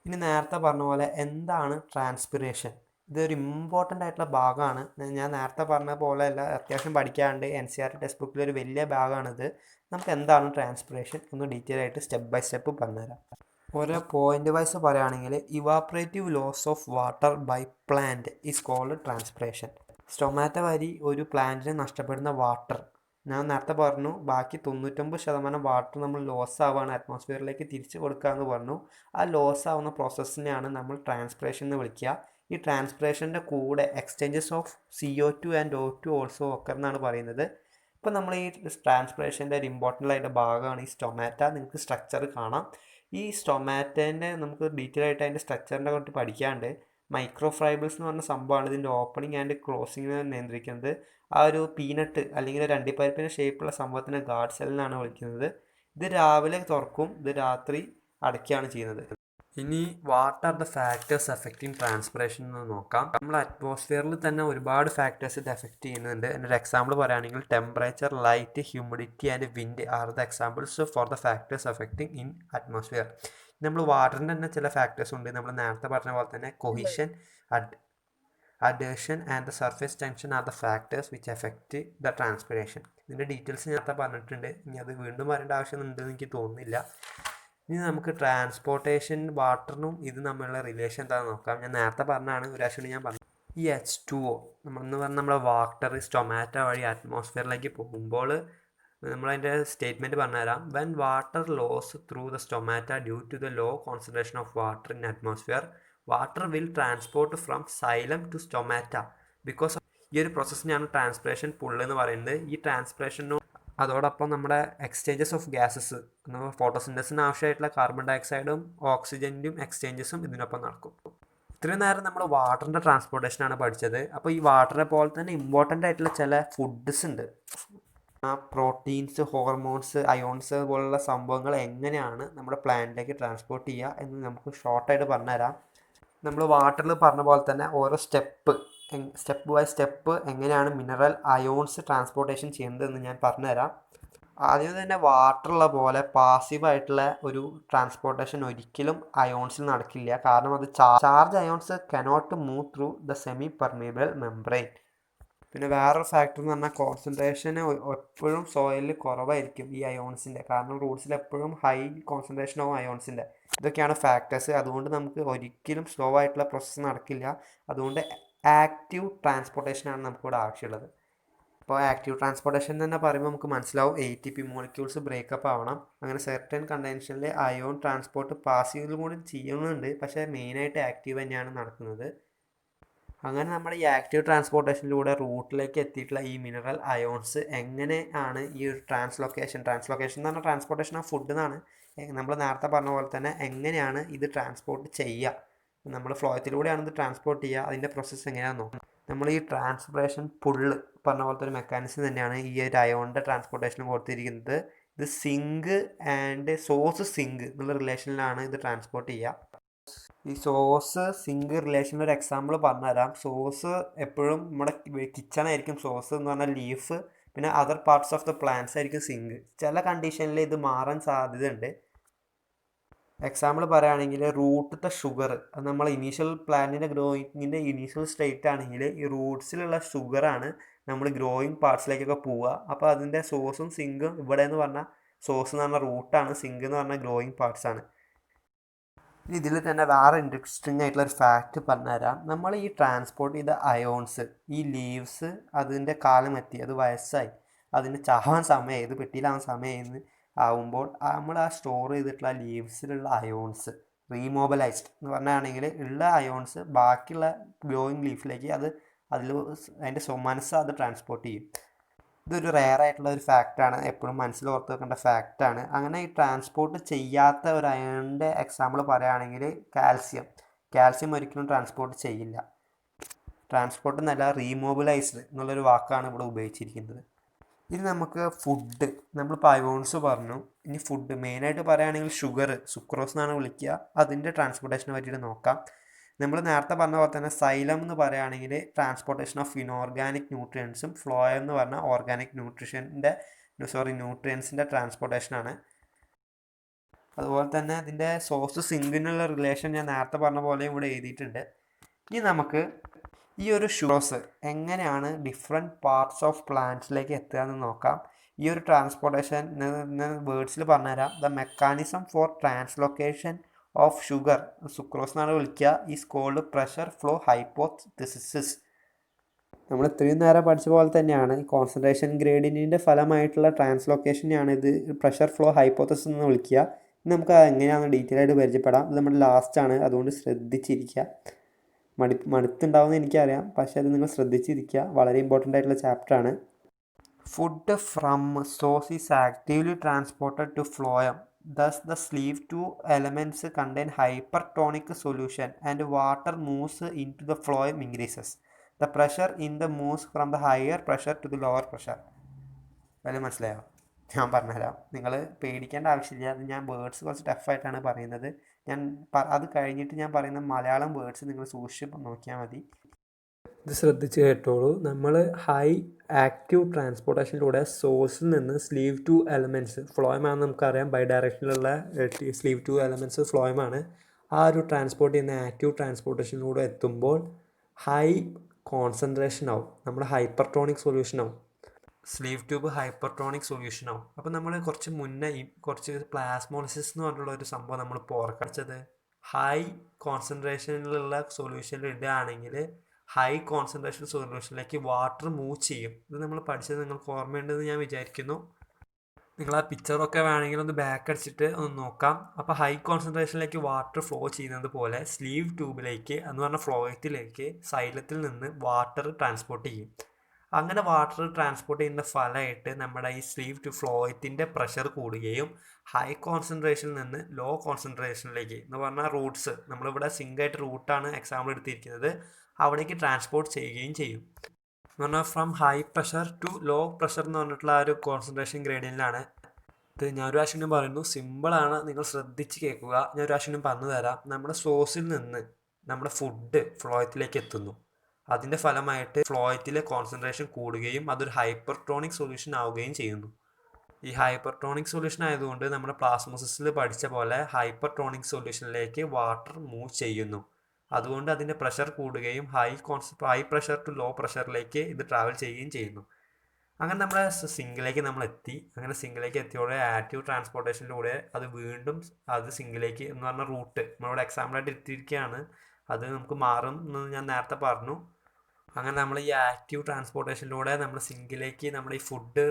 ഇനി നേരത്തെ പറഞ്ഞ പോലെ എന്താണ് ട്രാൻസ്പിറേഷൻ? ഇതൊരു ഇമ്പോർട്ടൻ്റ് ആയിട്ടുള്ള ഭാഗമാണ്. ഞാൻ നേരത്തെ പറഞ്ഞ പോലെ അല്ല, അത്യാവശ്യം പഠിക്കാണ്ട് NCERT ടെക്സ്റ്റ് ബുക്കിൽ ഒരു വലിയ ഭാഗമാണിത്. നമുക്ക് എന്താണ് ട്രാൻസ്പിറേഷൻ ഒന്ന് ഡീറ്റെയിൽ ആയിട്ട് സ്റ്റെപ്പ് ബൈ സ്റ്റെപ്പ് പറഞ്ഞുതരാം. ഓരോ പോയിന്റ് വൈസ് പറയുകയാണെങ്കിൽ evaporative loss of water by plant is called transpiration. Stomata വഴി ഒരു പ്ലാന്റിന് നഷ്ടപ്പെടുന്ന വാട്ടർ ഞാൻ നേരത്തെ പറഞ്ഞു. ബാക്കി 99% വാട്ടർ നമ്മൾ ലോസ് ആവുകയാണ്, അറ്റ്മോസ്ഫിയറിലേക്ക് തിരിച്ചു കൊടുക്കുക എന്ന് പറഞ്ഞു. ആ ലോസ് ആവുന്ന പ്രോസസ്സിനെയാണ് നമ്മൾ ട്രാൻസ്പിറേഷൻ എന്ന് വിളിക്കുക. ഈ ട്രാൻസ്പിറേഷൻ്റെ കൂടെ exchanges of CO2 and O2 also ഒക്കെ എന്നാണ് പറയുന്നത്. ഇപ്പോൾ നമ്മൾ ഈ ട്രാൻസ്പിറേഷൻ്റെ ഒരു ഇമ്പോർട്ടൻ്റ് ആയിട്ട് ഭാഗമാണ് ഈ സ്റ്റൊമാറ്റ. നിങ്ങൾക്ക് സ്ട്രക്ചർ കാണാം. ഈ സ്റ്റൊമാറ്റേൻ്റെ നമുക്ക് ഡീറ്റെയിൽ ആയിട്ട് അതിൻ്റെ സ്ട്രക്ചറിനെ കുറിച്ച് പഠിക്കാണ്ട് മൈക്രോ ഫൈബേഴ്സ് എന്ന് പറഞ്ഞ സംഭവമാണ് ഇതിൻ്റെ ഓപ്പണിംഗ് ആൻഡ് ക്ലോസിങ്ങിനെ നിയന്ത്രിക്കുന്നത്. ആ ഒരു പീനട്ട് അല്ലെങ്കിൽ ഒരു അണ്ടിപ്പരിപ്പിൻ്റെ ഷേപ്പുള്ള സംഭവത്തിനെ ഗാർഡ് സെൽ എന്നാണ് വിളിക്കുന്നത്. ഇത് രാവിലെ തുറക്കും, ഇത് രാത്രി അടയ്ക്കുകയാണ് ചെയ്യുന്നത്. ഇനി what are the factors affecting transpiration എന്ന് നോക്കാം. നമ്മൾ അറ്റ്മോസ്ഫിയറിൽ തന്നെ ഒരുപാട് ഫാക്ടേഴ്സ് ഇത് എഫക്റ്റ് ചെയ്യുന്നുണ്ട്. എൻ്റെ ഒരു എക്സാമ്പിൾ പറയുകയാണെങ്കിൽ temperature, light, humidity and wind are the examples for the factors affecting in atmosphere. നമ്മൾ വാട്ടറിൻ്റെ തന്നെ ചില ഫാക്ടേഴ്സ് ഉണ്ട്. നമ്മൾ നേരത്തെ പറഞ്ഞ പോലെ തന്നെ cohesion, adhesion and the surface tension are the factors which affect the transpiration. ഇതിൻ്റെ ഡീറ്റെയിൽസ് നേരത്തെ പറഞ്ഞിട്ടുണ്ട്. ഇനി അത് വീണ്ടും പറയേണ്ട ആവശ്യമുണ്ടെന്ന് എനിക്ക് തോന്നുന്നില്ല. ഇനി നമുക്ക് ട്രാൻസ്പോർട്ടേഷൻ, വാട്ടറിനും ഇത് തമ്മിലുള്ള റിലേഷൻ എന്താണെന്ന് നോക്കാം. ഞാൻ നേരത്തെ പറഞ്ഞാണ്, ഒരു പ്രാവശ്യം ഞാൻ പറഞ്ഞു. ഈ H2O നമ്മളെന്ന് പറഞ്ഞാൽ നമ്മുടെ വാട്ടർ സ്റ്റൊമാറ്റ വഴി അറ്റ്മോസ്ഫിയറിലേക്ക് പോകുമ്പോൾ നമ്മളതിൻ്റെ സ്റ്റേറ്റ്മെൻറ്റ് പറഞ്ഞുതരാം. When water loss through the stomata due to the low concentration of water in atmosphere, water will transport from xylem to stomata. Because ഈ ഒരു പ്രോസസ്സിനെയാണ് ട്രാൻസ്പിറേഷൻ പുള്ള് എന്ന് പറയുന്നത്. ഈ ട്രാൻസ്പിറേഷനും അതോടൊപ്പം നമ്മുടെ എക്സ്ചേഞ്ചസ് ഓഫ് ഗ്യാസസ്, ഫോട്ടോസിന്തസിന് ആവശ്യമായിട്ടുള്ള കാർബൺ ഡയോക്സൈഡും ഓക്സിജൻ്റെയും എക്സ്ചേഞ്ചസും ഇതിനൊപ്പം നടക്കും. ഇത്രയും നേരം നമ്മൾ വാട്ടറിൻ്റെ ട്രാൻസ്പോർട്ടേഷനാണ് പഠിച്ചത്. അപ്പോൾ ഈ വാട്ടറിനെ പോലെ തന്നെ ഇമ്പോർട്ടൻ്റ് ആയിട്ടുള്ള ചില ഫുഡ്സ് ഉണ്ട്. പ്രോട്ടീൻസ്, ഹോർമോൺസ്, അയോൺസ് പോലുള്ള സംഭവങ്ങൾ എങ്ങനെയാണ് നമ്മുടെ പ്ലാന്റിലേക്ക് ട്രാൻസ്പോർട്ട് ചെയ്യുക എന്ന് നമുക്ക് ഷോർട്ടായിട്ട് പറഞ്ഞുതരാം. നമ്മൾ വാട്ടറിൽ പറഞ്ഞ പോലെ തന്നെ ഓരോ സ്റ്റെപ്പ് ബൈ സ്റ്റെപ്പ് എങ്ങനെയാണ് മിനറൽ അയോൺസ് ട്രാൻസ്പോർട്ടേഷൻ ചെയ്യുന്നതെന്ന് ഞാൻ പറഞ്ഞുതരാം. ആദ്യം തന്നെ വാട്ടറുള്ള പോലെ പാസീവായിട്ടുള്ള ഒരു ട്രാൻസ്പോർട്ടേഷൻ ഒരിക്കലും അയോൺസിൽ നടക്കില്ല. കാരണം അത് charge ions cannot move through the semi permeable membrane. പിന്നെ വേറൊരു ഫാക്ടർ എന്ന് പറഞ്ഞാൽ കോൺസെൻട്രേഷൻ എപ്പോഴും സോയിലിൽ കുറവായിരിക്കും ഈ അയോൺസിൻ്റെ. കാരണം റൂട്ട്സിൽ എപ്പോഴും ഹൈ കോൺസെൻട്രേഷൻ ആവും അയോൺസിൻ്റെ. ഇതൊക്കെയാണ് ഫാക്ടേഴ്സ്. അതുകൊണ്ട് നമുക്ക് ഒരിക്കലും സ്ലോ ആയിട്ടുള്ള പ്രോസസ്സ് നടക്കില്ല. അതുകൊണ്ട് ആക്റ്റീവ് ട്രാൻസ്പോർട്ടേഷനാണ് നമുക്കിവിടെ ആവശ്യമുള്ളത്. അപ്പോൾ ആക്റ്റീവ് ട്രാൻസ്പോർട്ടേഷൻ തന്നെ പറയുമ്പോൾ നമുക്ക് മനസ്സിലാവും ATP മോളിക്യൂൾസ് ബ്രേക്കപ്പ് ആവണം. അങ്ങനെ സെർട്ടൻ കണ്ടീഷനിൽ അയോൺ ട്രാൻസ്പോർട്ട് പാസീവിലും കൂടി ചെയ്യുന്നുണ്ട്, പക്ഷേ മെയിനായിട്ട് ആക്റ്റീവ് തന്നെയാണ് നടക്കുന്നത്. അങ്ങനെ നമ്മുടെ ഈ ആക്റ്റീവ് ട്രാൻസ്പോർട്ടേഷനിലൂടെ റൂട്ടിലേക്ക് എത്തിയിട്ടുള്ള ഈ മിനറൽ അയോൺസ് എങ്ങനെയാണ് ഈ ഒരു ട്രാൻസ്ലൊക്കേഷൻ എന്ന് പറഞ്ഞാൽ ട്രാൻസ്പോർട്ടേഷൻ ഓഫ് ഫുഡ് എന്നാണ്. നമ്മൾ നേരത്തെ പറഞ്ഞ പോലെ തന്നെ എങ്ങനെയാണ് ഇത് ട്രാൻസ്പോർട്ട് ചെയ്യുക, നമ്മൾ ഫ്ലോയത്തിലൂടെയാണ് ഇത് ട്രാൻസ്പോർട്ട് ചെയ്യുക, അതിൻ്റെ പ്രോസസ്സ് എങ്ങനെയാണെന്ന് നോക്കാം. നമ്മൾ ഈ ട്രാൻസ്പിറേഷൻ പുള്ള് പറഞ്ഞ പോലത്തെ ഒരു മെക്കാനിസം തന്നെയാണ് ഈ ഒരു അയോണിൻ്റെ ട്രാൻസ്പോർട്ടേഷന് കൊടുത്തിരിക്കുന്നത്. ഇത് സിങ്ക് ആൻഡ് സോഴ്സ് സിങ്ക് എന്നുള്ള റിലേഷനിലാണ് ഇത് ട്രാൻസ്പോർട്ട് ചെയ്യുക. ഈ സോഴ്സ് സിങ്ക് റിലേഷനിൽ ഒരു എക്സാമ്പിൾ പറഞ്ഞുതരാം. സോഴ്സ് എപ്പോഴും നമ്മുടെ കിച്ചൺ ആയിരിക്കും സോഴ്സ് എന്ന് പറഞ്ഞാൽ ലീഫ്, പിന്നെ other parts of the plants ആയിരിക്കും സിങ്ക്. ചില കണ്ടീഷനിൽ ഇത് മാറാൻ സാധ്യതയുണ്ട്. എക്സാമ്പിൾ പറയുകയാണെങ്കിൽ റൂട്ടിലത്തെ ഷുഗർ, അത് നമ്മൾ ഇനീഷ്യൽ പ്ലാന്റിൻ്റെ ഗ്രോയിങ്ങിൻ്റെ ഇനീഷ്യൽ സ്റ്റേറ്റ് ആണെങ്കിൽ ഈ റൂട്ട്സിലുള്ള ഷുഗറാണ് നമ്മൾ ഗ്രോയിങ് പാർട്സിലേക്കൊക്കെ പോവുക. അപ്പോൾ അതിൻ്റെ സോഴ്സും സിങ്കും ഇവിടെ എന്ന് പറഞ്ഞാൽ സോഴ്സ് എന്ന് പറഞ്ഞാൽ റൂട്ടാണ്, സിങ്ക് എന്ന് പറഞ്ഞാൽ ഗ്രോയിങ് പാർട്സ് ആണ്. ഇതിൽ തന്നെ വേറെ ഇൻട്രസ്റ്റിംഗ് ആയിട്ടുള്ള ഒരു ഫാക്റ്റ് പറഞ്ഞുതരാം. നമ്മൾ ഈ ട്രാൻസ്പോർട്ട് ചെയ്ത അയോൺസ്, ഈ ലീവ്സ് അതിൻ്റെ കാലം എത്തി, അത് വയസ്സായി, അതിന് ചാവാൻ സമയമായി, ഇത് പെട്ടിയിലാവാൻ സമയമായിരുന്നു ആവുമ്പോൾ നമ്മൾ ആ സ്റ്റോർ ചെയ്തിട്ടുള്ള ലീവ്സിലുള്ള അയോൺസ് റീമോബിലൈസ്ഡ് എന്ന് പറഞ്ഞാണെങ്കിൽ ഉള്ള അയോൺസ് ബാക്കിയുള്ള ഗ്രോയിങ് ലീഫിലേക്ക് അതിൻ്റെ മനസ്സ് അത് ട്രാൻസ്പോർട്ട് ചെയ്യും. ഇതൊരു റെയർ ആയിട്ടുള്ള ഒരു ഫാക്റ്റാണ്, എപ്പോഴും മനസ്സിൽ ഓർത്ത് വെക്കേണ്ട ഫാക്റ്റാണ്. അങ്ങനെ ഈ ട്രാൻസ്പോർട്ട് ചെയ്യാത്ത ഒരു അയണിൻ്റെ എക്സാമ്പിൾ പറയുകയാണെങ്കിൽ കാൽസ്യം ഒരിക്കലും ട്രാൻസ്പോർട്ട് ചെയ്യില്ല. ട്രാൻസ്പോർട്ട് എന്നല്ല, റീമോബിലൈസ്ഡ് എന്നുള്ളൊരു വാക്കാണ് ഇവിടെ ഉപയോഗിച്ചിരിക്കുന്നത്. ഇനി നമുക്ക് ഫുഡ്, നമ്മളിപ്പോൾ അയോൺസ് പറഞ്ഞു, ഇനി ഫുഡ് മെയിനായിട്ട് പറയുകയാണെങ്കിൽ സുക്രോസ് എന്നാണ് വിളിക്കുക, അതിൻ്റെ ട്രാൻസ്പോർട്ടേഷനെ പറ്റിയിട്ട് നോക്കാം. നമ്മൾ നേരത്തെ പറഞ്ഞ പോലെ തന്നെ സൈലം എന്ന് പറയുകയാണെങ്കിൽ ട്രാൻസ്പോർട്ടേഷൻ ഓഫ് ഇനോർഗാനിക് ന്യൂട്രിയൻസും, ഫ്ലോയം എന്ന് പറഞ്ഞാൽ ഓർഗാനിക് ന്യൂട്രിയൻസിൻ്റെ ട്രാൻസ്പോർട്ടേഷനാണ്. അതുപോലെ തന്നെ ഇതിൻ്റെ സോഴ്സ് സിങ്കിനുള്ള റിലേഷൻ ഞാൻ നേരത്തെ പറഞ്ഞ പോലെ ഇവിടെ എഴുതിയിട്ടുണ്ട്. ഇനി നമുക്ക് ഈ ഒരു ഷുഗേഴ്സ് എങ്ങനെയാണ് ഡിഫറെൻറ്റ് പാർട്സ് ഓഫ് പ്ലാന്റ്സിലേക്ക് എത്തുക എന്ന് നോക്കാം. ഈ ഒരു ട്രാൻസ്പോർട്ടേഷൻ വേർഡ്സിൽ പറഞ്ഞുതരാം. The mechanism for translocation of sugar, sucrose എന്നാണ് വിളിക്കുക, is called pressure flow hypothesis. നമ്മൾ ഇത്രയും നേരം പഠിച്ച പോലെ തന്നെയാണ് കോൺസെൻട്രേഷൻ ഗ്രേഡിയൻറ്റിൻ്റെ ഫലമായിട്ടുള്ള ട്രാൻസ്ലൊക്കേഷനെയാണ് ഇത് പ്രഷർ ഫ്ലോ ഹൈപ്പോതെസിസ് എന്ന് വിളിക്കുക. നമുക്ക് എങ്ങനെയാണ് ഡീറ്റെയിൽ ആയിട്ട് പരിചയപ്പെടാം. ഇത് നമ്മുടെ ലാസ്റ്റാണ്, അതുകൊണ്ട് ശ്രദ്ധിച്ചിരിക്കുക. മടുത്തുണ്ടാവുമെന്ന് എനിക്കറിയാം, പക്ഷേ അത് നിങ്ങൾ ശ്രദ്ധിച്ചിരിക്കുക, വളരെ ഇമ്പോർട്ടൻ്റ് ആയിട്ടുള്ള ചാപ്റ്ററാണ്. Food from source is actively transported to phloem Thus, the sleeve 2 elements contain hypertonic solution and water moves into the phloem increases. The pressure in the moves from the higher pressure to the lower pressure. വല്ല മനസ്സിലായോ? ഞാൻ പറഞ്ഞുതരാം. നിങ്ങൾ പേടിക്കേണ്ട ആവശ്യമില്ല. അത് ഞാൻ words കുറച്ച് ടഫായിട്ടാണ് പറയുന്നത്. ഞാൻ അത് കഴിഞ്ഞിട്ട് ഞാൻ പറയുന്ന മലയാളം വേർഡ്സ് നിങ്ങൾ സൂക്ഷിച്ച് നോക്കിയാൽ മതി. ഇത് ശ്രദ്ധിച്ച് കേട്ടോളൂ. നമ്മൾ ഹൈ ആക്റ്റീവ് ട്രാൻസ്പോർട്ടേഷനിലൂടെ സോഴ്സിൽ നിന്ന് സ്ലീവ് 2 എലമെൻറ്റ്സ് ഫ്ലോയമാണെന്ന് നമുക്കറിയാം. ബൈ ഡയറക്ഷനിലുള്ള സ്ലീവ് 2 എലമെൻറ്റ്സ് ഫ്ലോയമാണ്. ആ ഒരു ട്രാൻസ്പോർട്ട് ചെയ്യുന്ന ആക്റ്റീവ് ട്രാൻസ്പോർട്ടേഷനിലൂടെ എത്തുമ്പോൾ ഹൈ കോൺസെൻട്രേഷൻ ആവും. നമ്മുടെ ഹൈപ്പർട്ടോണിക് സൊല്യൂഷൻ ആവും. സ്ലീവ് ട്യൂബ് ഹൈപ്പർട്ടോണിക് സൊല്യൂഷൻ ആവും. അപ്പോൾ നമ്മൾ കുറച്ച് മുന്നേ കുറച്ച് പ്ലാസ്മോളിസിസ് എന്ന് പറഞ്ഞിട്ടുള്ള ഒരു സംഭവം നമ്മൾ പോർക്കടിച്ചത് ഹൈ കോൺസെൻട്രേഷനിലുള്ള സൊല്യൂഷനിൽ ഇടുകയാണെങ്കിൽ ഹൈ കോൺസെൻട്രേഷൻ സൊല്യൂഷനിലേക്ക് വാട്ടർ മൂവ് ചെയ്യും. ഇത് നമ്മൾ പഠിച്ചത് നിങ്ങൾക്ക് ഓർമ്മയുണ്ടെന്ന് ഞാൻ വിചാരിക്കുന്നു. നിങ്ങൾ ആ പിക്ചറൊക്കെ വേണമെങ്കിൽ ഒന്ന് ബാക്ക് അടിച്ചിട്ട് ഒന്ന് നോക്കാം. അപ്പോൾ ഹൈ കോൺസെൻട്രേഷനിലേക്ക് വാട്ടർ ഫ്ലോ ചെയ്യുന്നത് പോലെ സ്ലീവ് ട്യൂബിലേക്ക് എന്ന് പറഞ്ഞാൽ ഫ്ലോയത്തിലേക്ക് സൈലത്തിൽ നിന്ന് വാട്ടർ ട്രാൻസ്പോർട്ട് ചെയ്യും. അങ്ങനെ വാട്ടർ ട്രാൻസ്പോർട്ട് ചെയ്യുന്ന ഫലമായിട്ട് നമ്മുടെ ഈ സ്ലീവ് ടു ഫ്ലോയത്തിൻ്റെ പ്രഷർ കൂടുകയും ഹൈ കോൺസെൻട്രേഷനിൽ നിന്ന് ലോ കോൺസെൻട്രേഷനിലേക്ക് എന്ന് പറഞ്ഞാൽ റൂട്ട്സ് നമ്മളിവിടെ സിംഗായിട്ട് റൂട്ടാണ് എക്സാമ്പിൾ എടുത്തിരിക്കുന്നത് അവിടേക്ക് ട്രാൻസ്പോർട്ട് ചെയ്യുകയും ചെയ്യും. എന്ന് പറഞ്ഞാൽ from high pressure to low pressure എന്ന് പറഞ്ഞിട്ടുള്ള ആ ഒരു കോൺസെൻട്രേഷൻ ഗ്രേഡിയൻ്റാണ് ഇത്. ഞാനൊരു പ്രാവശ്യം പറയുന്നു, സിമ്പിളാണ്, നിങ്ങൾ ശ്രദ്ധിച്ച് കേൾക്കുക. ഞാൻ ഒരു പ്രാവശ്യം പറഞ്ഞു തരാം. നമ്മുടെ സോഴ്സിൽ നിന്ന് നമ്മുടെ ഫുഡ് ഫ്ലോയത്തിലേക്ക് എത്തുന്നു. അതിൻ്റെ ഫലമായിട്ട് ഫ്ലോയത്തിലെ കോൺസെൻട്രേഷൻ കൂടുകയും അതൊരു ഹൈപ്പർട്ടോണിക് സൊല്യൂഷൻ ആവുകയും ചെയ്യുന്നു. ഈ ഹൈപ്പർട്ടോണിക് സൊല്യൂഷൻ ആയതുകൊണ്ട് നമ്മുടെ പ്ലാസ്മോസിസിൽ പഠിച്ച പോലെ ഹൈപ്പർട്ടോണിക് സൊല്യൂഷനിലേക്ക് വാട്ടർ മൂവ് ചെയ്യുന്നു. അതുകൊണ്ട് അതിൻ്റെ പ്രഷർ കൂടുകയും ഹൈ പ്രഷർ ടു ലോ പ്രഷറിലേക്ക് ഇത് ട്രാവൽ ചെയ്യുകയും ചെയ്യുന്നു. അങ്ങനെ നമ്മുടെ സിങ്കിലേക്ക് നമ്മൾ എത്തി. അങ്ങനെ സിങ്കിലേക്ക് എത്തിയോടെ ആക്റ്റീവ് ട്രാൻസ്പോർട്ടേഷനിലൂടെ അത് വീണ്ടും അത് സിങ്കിലേക്ക് എന്ന് പറഞ്ഞ റൂട്ട് നമ്മളിവിടെ എക്സാമ്പിളായിട്ട് എത്തിയിരിക്കുകയാണ്. അത് നമുക്ക് മാറും എന്ന് ഞാൻ നേരത്തെ പറഞ്ഞു. അങ്ങനെ നമ്മൾ ഈ ആക്റ്റീവ് ട്രാൻസ്പോർട്ടേഷനിലൂടെ നമ്മൾ സിങ്കിലേക്ക് നമ്മൾ ഈ ഫുഡ്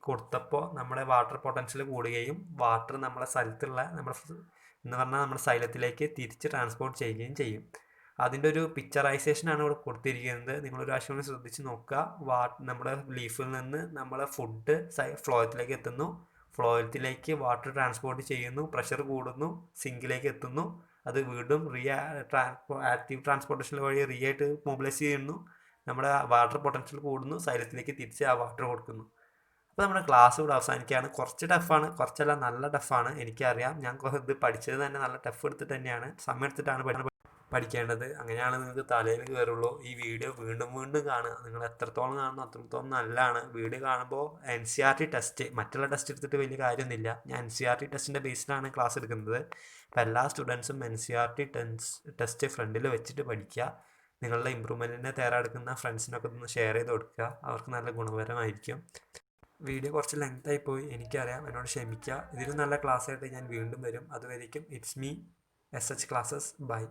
കൊടുത്തപ്പോൾ നമ്മുടെ വാട്ടർ പൊട്ടൻഷ്യൽ കൂടുകയും വാട്ടർ നമ്മളെ സ്ഥലത്തുള്ള എന്ന് പറഞ്ഞാൽ നമ്മുടെ സൈലത്തിലേക്ക് തിരിച്ച് ട്രാൻസ്പോർട്ട് ചെയ്യുകയും ചെയ്യും. അതിൻ്റെ ഒരു പിക്ചറൈസേഷനാണ് ഇവിടെ കൊടുത്തിരിക്കുന്നത്. നിങ്ങളൊരു പ്രാവശ്യം ശ്രദ്ധിച്ച് നോക്കുക. നമ്മുടെ ലീഫിൽ നിന്ന് നമ്മളെ ഫുഡ് ഫ്ലോയത്തിലേക്ക് എത്തുന്നു. ഫ്ലോയത്തിലേക്ക് വാട്ടർ ട്രാൻസ്പോർട്ട് ചെയ്യുന്നു. പ്രഷർ കൂടുന്നു. സിങ്കിലേക്ക് എത്തുന്നു. അത് വീണ്ടും ആക്റ്റീവ് ട്രാൻസ്പോർട്ടേഷൻ വഴി ആയിട്ട് മൊബിലൈസ് ചെയ്യുന്നു. നമ്മുടെ വാട്ടർ പൊട്ടൻഷ്യൽ കൂടുന്നു. സൈലത്തിലേക്ക് തിരിച്ച് ആ വാട്ടർ കൊടുക്കുന്നു. അപ്പോൾ നമ്മുടെ ക്ലാസ് ഇവിടെ അവസാനിക്കുകയാണ്. കുറച്ച് ടഫാണ്, കുറച്ചല്ല നല്ല ടഫാണ്, എനിക്കറിയാം. ഞാൻ ഇത് പഠിച്ചത് തന്നെ നല്ല ടഫ് എടുത്തിട്ട് തന്നെയാണ്, സമയം എടുത്തിട്ടാണ് പഠിക്കേണ്ടത്. അങ്ങനെയാണ് നിങ്ങൾക്ക് തലയിൽ കയറുള്ളൂ. ഈ വീഡിയോ വീണ്ടും വീണ്ടും കാണുക. നിങ്ങൾ എത്രത്തോളം കാണുന്നു അത്രത്തോളം നല്ലതാണ്. വീഡിയോ കാണുമ്പോൾ NCERT ടെസ്റ്റ്, മറ്റുള്ള ടെസ്റ്റ് എടുത്തിട്ട് വലിയ കാര്യമൊന്നുമില്ല. ഞാൻ NCERT ടെസ്റ്റിൻ്റെ ബേസിലാണ് ക്ലാസ് എടുക്കുന്നത്. അപ്പോൾ എല്ലാ സ്റ്റുഡൻസും NCERT ടെസ്റ്റ് ഫ്രണ്ടിൽ വെച്ചിട്ട് പഠിക്കുക. നിങ്ങളുടെ ഇമ്പ്രൂവ്മെൻറ്റിനെ തയ്യാറെടുക്കുന്ന ഫ്രണ്ട്സിനൊക്കെ ഒന്ന് ഷെയർ ചെയ്ത് കൊടുക്കുക. അവർക്ക് നല്ല ഗുണപരമായിരിക്കും. വീഡിയോ കുറച്ച് ലെങ്തായി പോയി, എനിക്കറിയാം, എന്നോട് ക്ഷമിക്കുക. ഇതിലും നല്ല ക്ലാസ്സായിട്ട് ഞാൻ വീണ്ടും വരും. അതുവരേക്കും it's me SH classes. By.